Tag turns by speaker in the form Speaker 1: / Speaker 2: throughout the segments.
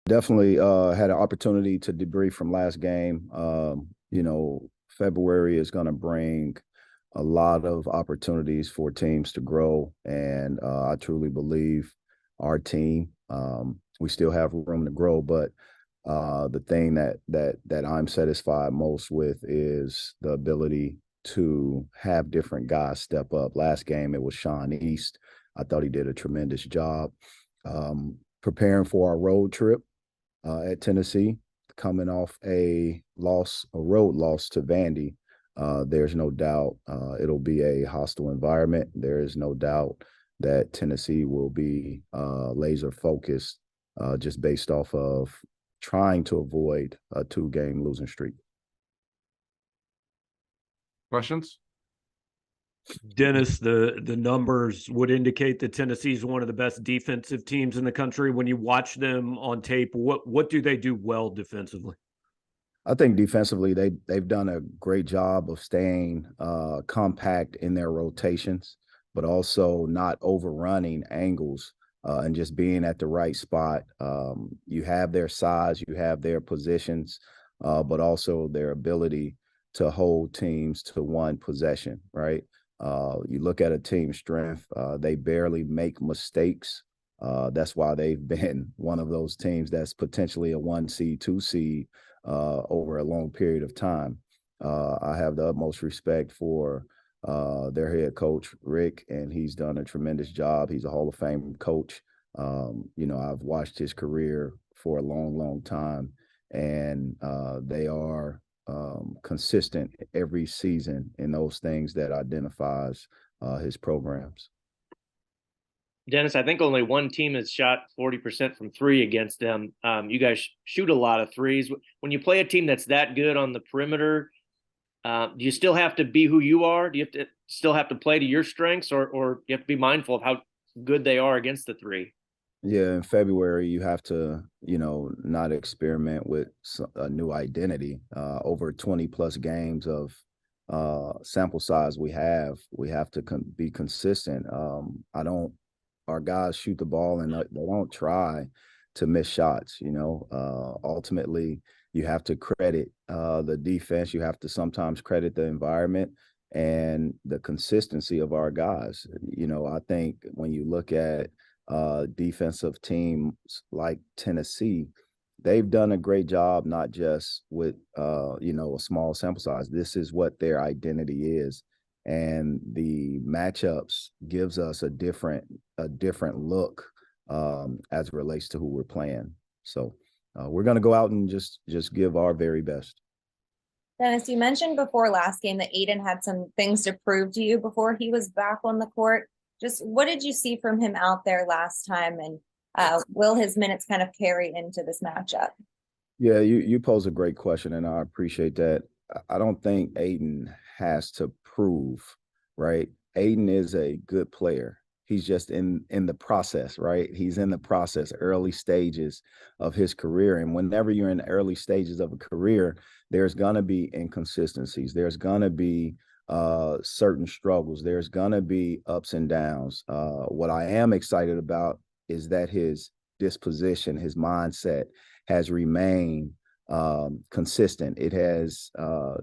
Speaker 1: Definitely had an opportunity to debrief from last game. February is going to bring a lot of opportunities for teams to grow, and I truly believe our team. We still have room to grow, but the thing that I'm satisfied most with is the ability to have different guys step up. Last game it was Sean East. I thought he did a tremendous job preparing for our road trip at Tennessee, coming off a road loss to Vandy. There's no doubt it'll be a hostile environment. There is no doubt that Tennessee will be laser focused, just based off of trying to avoid a 2-game losing streak.
Speaker 2: Questions?
Speaker 3: Dennis, the numbers would indicate that Tennessee is one of the best defensive teams in the country. When you watch them on tape, what do they do well defensively?
Speaker 1: I think defensively they've done a great job of staying compact in their rotations, but also not overrunning angles and just being at the right spot. You have their size, you have their positions, but also their ability to hold teams to one possession, right? You look at a team strength, they barely make mistakes. That's why they've been one of those teams that's potentially a 1 seed, 2 seed over a long period of time. I have the utmost respect for their head coach, Rick, and he's done a tremendous job. He's a Hall of Fame coach. I've watched his career for a long, long time, and they are consistent every season in those things that identifies his programs.
Speaker 4: Dennis, I think only one team has shot 40% from three against them. You guys shoot a lot of threes. When you play a team that's that good on the perimeter, do you still have to be who you are? Do you still have to play to your strengths, or you have to be mindful of how good they are against the three?
Speaker 1: Yeah, in February, you have to, not experiment with a new identity. Over 20 plus games of sample size we have to be consistent. Our guys shoot the ball and they don't try to miss shots. Ultimately, you have to credit the defense. You have to sometimes credit the environment and the consistency of our guys. I think when you look at defensive teams like Tennessee, they've done a great job, not just with a small sample size. This is what their identity is, and the matchups gives us a different look as it relates to who we're playing. So we're going to go out and just give our very best.
Speaker 5: Dennis, you mentioned before last game that Aiden had some things to prove to you before he was back on the court. Just what did you see from him out there last time, and will his minutes kind of carry into this matchup?
Speaker 1: Yeah, you pose a great question, and I appreciate that. I don't think Aiden has to prove, right? Aiden is a good player. He's just in the process, right? He's in the process, early stages of his career. And whenever you're in the early stages of a career, there's going to be inconsistencies. There's going to be certain struggles. There's going to be ups and downs. What I am excited about is that his disposition, his mindset has remained consistent. It has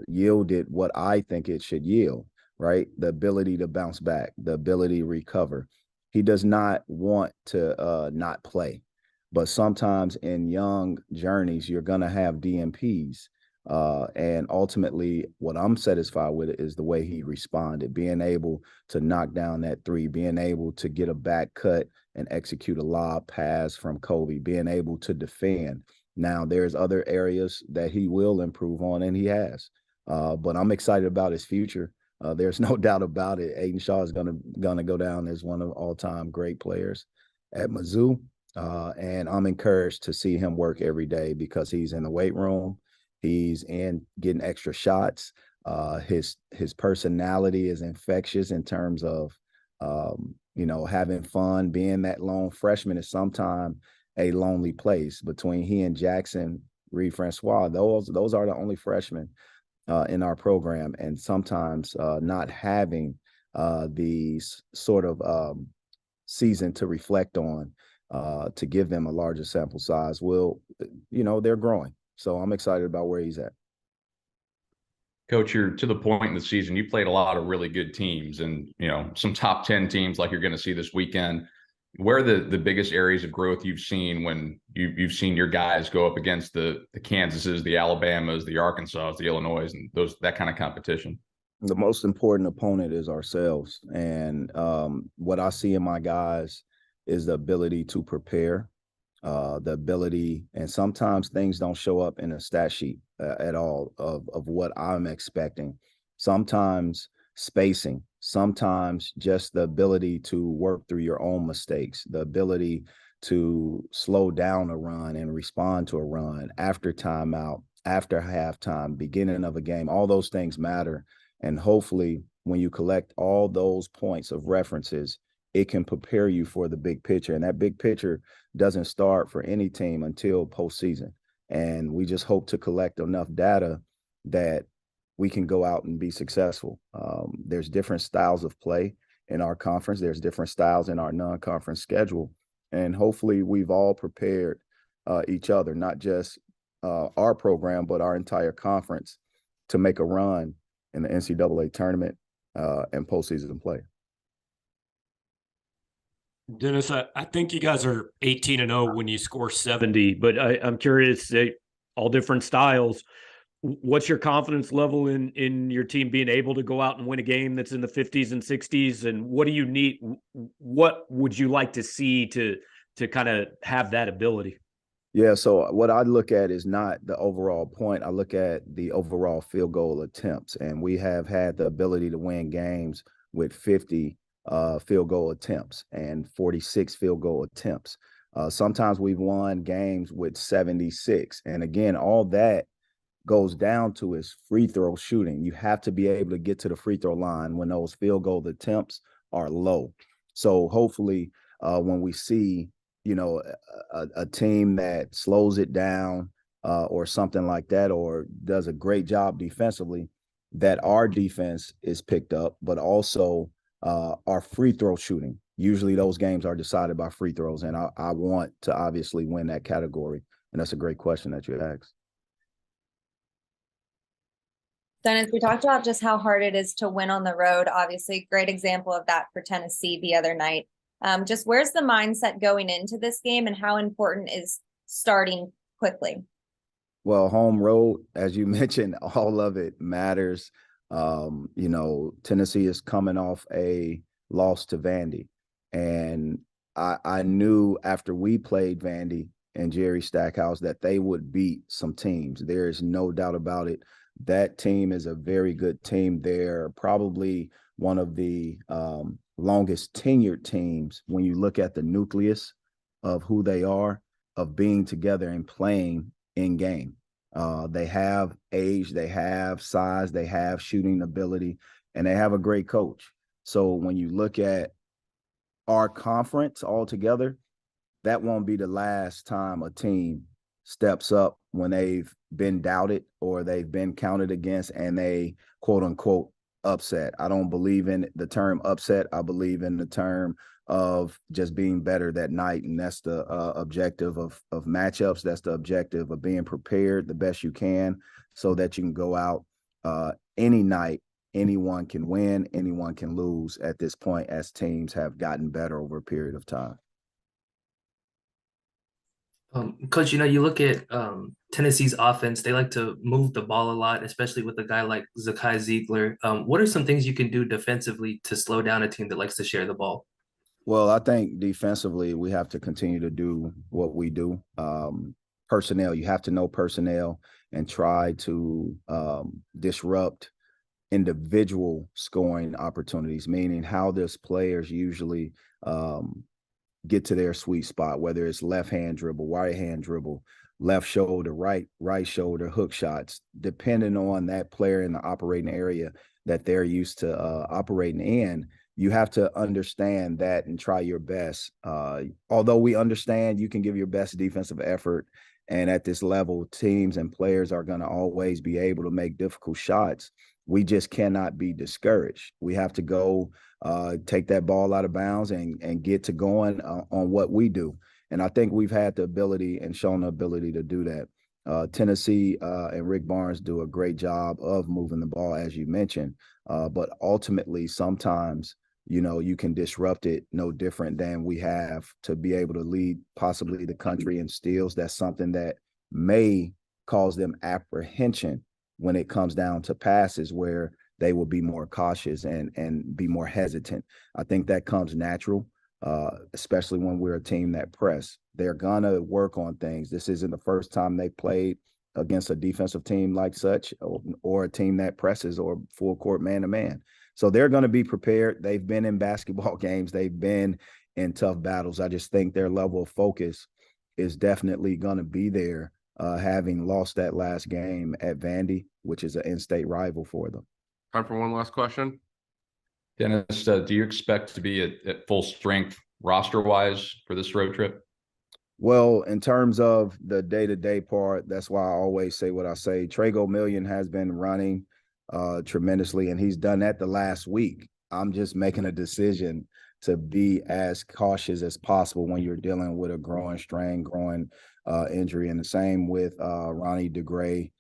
Speaker 1: yielded what I think it should yield, right? The ability to bounce back, the ability to recover. He does not want to not play, but sometimes in young journeys, you're going to have DMPs. And ultimately, what I'm satisfied with is the way he responded, being able to knock down that three, being able to get a back cut and execute a lob pass from Kobe, being able to defend. Now, there's other areas that he will improve on, and he has. But I'm excited about his future. There's no doubt about it. Aiden Shaw is gonna go down as one of all-time great players at Mizzou, and I'm encouraged to see him work every day because he's in the weight room. He's in getting extra shots. His personality is infectious in terms of having fun. Being that lone freshman is sometimes a lonely place between he and Jackson Reed Francois. Those are the only freshmen in our program, and sometimes not having these sort of season to reflect on to give them a larger sample size. Will, they're growing. So I'm excited about where he's at.
Speaker 2: Coach, you're to the point in the season, you played a lot of really good teams and, some top 10 teams like you're going to see this weekend. Where are the biggest areas of growth you've seen when you've seen your guys go up against the Kansases, the Alabamas, the Arkansas, the Illinois, and that kind of competition?
Speaker 1: The most important opponent is ourselves. And what I see in my guys is the ability to prepare, the ability, and sometimes things don't show up in a stat sheet at all of what I'm expecting. Sometimes spacing, sometimes just the ability to work through your own mistakes, the ability to slow down a run and respond to a run after timeout, after halftime, beginning of a game. All those things matter. And hopefully when you collect all those points of references, it can prepare you for the big picture. And that big picture doesn't start for any team until postseason. And we just hope to collect enough data that we can go out and be successful. There's different styles of play in our conference. There's different styles in our non-conference schedule. And hopefully we've all prepared each other, not just our program, but our entire conference to make a run in the NCAA tournament and postseason play.
Speaker 3: Dennis, I think you guys are 18-0 when you score 70, but I'm curious, all different styles. What's your confidence level in your team being able to go out and win a game that's in the 50s and 60s? And what do you need? What would you like to see to kind of have that ability?
Speaker 1: Yeah, so what I look at is not the overall point. I look at the overall field goal attempts, and we have had the ability to win games with 50 field goal attempts and 46 field goal attempts. Sometimes we've won games with 76. And again, all that goes down to is free throw shooting. You have to be able to get to the free throw line when those field goal attempts are low. So hopefully when we see, a team that slows it down or something like that, or does a great job defensively, that our defense is picked up, but also our free throw shooting. Usually those games are decided by free throws, and I want to obviously win that category. And that's a great question that you asked.
Speaker 5: Dennis, we talked about just how hard it is to win on the road. Obviously, great example of that for Tennessee the other night. Just where's the mindset going into this game, and how important is starting quickly?
Speaker 1: Well, home road, as you mentioned, all of it matters. Tennessee is coming off a loss to Vandy. And I knew after we played Vandy and Jerry Stackhouse that they would beat some teams. There is no doubt about it. That team is a very good team. They're probably one of the longest tenured teams when you look at the nucleus of who they are, of being together and playing in game. They have age, they have size, they have shooting ability, and they have a great coach. So when you look at our conference altogether, that won't be the last time a team steps up when they've been doubted or they've been counted against and they, quote unquote, upset. I don't believe in the term upset. I believe in the term of just being better that night. And that's the objective of matchups. That's the objective of being prepared the best you can so that you can go out any night. Anyone can win, anyone can lose at this point as teams have gotten better over a period of time.
Speaker 6: Coach, you look at Tennessee's offense, they like to move the ball a lot, especially with a guy like Zakai Ziegler. What are some things you can do defensively to slow down a team that likes to share the ball?
Speaker 1: Well, I think defensively, we have to continue to do what we do. Personnel, you have to know personnel and try to disrupt individual scoring opportunities, meaning how does players usually get to their sweet spot, whether it's left hand dribble, right hand dribble, left shoulder, right shoulder, hook shots, depending on that player in the operating area that they're used to operating in. You have to understand that and try your best. Although we understand you can give your best defensive effort, and at this level, teams and players are going to always be able to make difficult shots. We just cannot be discouraged. We have to go take that ball out of bounds and get to going on what we do. And I think we've had the ability and shown the ability to do that. Tennessee and Rick Barnes do a great job of moving the ball, as you mentioned. But ultimately, sometimes, you can disrupt it no different than we have to be able to lead possibly the country in steals. That's something that may cause them apprehension when it comes down to passes, where they will be more cautious and be more hesitant. I think that comes natural, especially when we're a team that press. They're going to work on things. This isn't the first time they played against a defensive team like such, or a team that presses or full court man-to-man. So they're going to be prepared. They've been in basketball games. They've been in tough battles. I just think their level of focus is definitely going to be there, having lost that last game at Vandy, which is an in-state rival for them.
Speaker 7: Time for one last question.
Speaker 2: Dennis, do you expect to be at full strength roster-wise for this road trip?
Speaker 1: Well, in terms of the day-to-day part, that's why I always say what I say. Trago Million has been running tremendously, and he's done that the last week. I'm just making a decision to be as cautious as possible when you're dealing with a growing strain, growing injury. And the same with Ronnie DeGray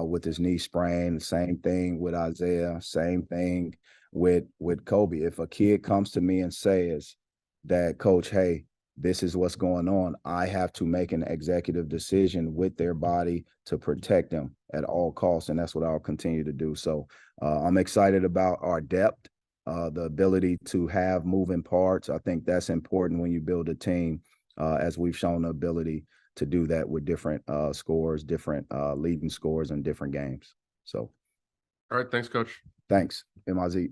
Speaker 1: with his knee sprain. The same thing with Isaiah. Same thing with Kobe. If a kid comes to me and says that, Coach, hey, this is what's going on, I have to make an executive decision with their body to protect them at all costs. And that's what I'll continue to do. So I'm excited about our depth, the ability to have moving parts. I think that's important when you build a team, as we've shown the ability to do that with different scores, different leading scores in different games. So.
Speaker 7: All right. Thanks, Coach.
Speaker 1: Thanks, MIZ.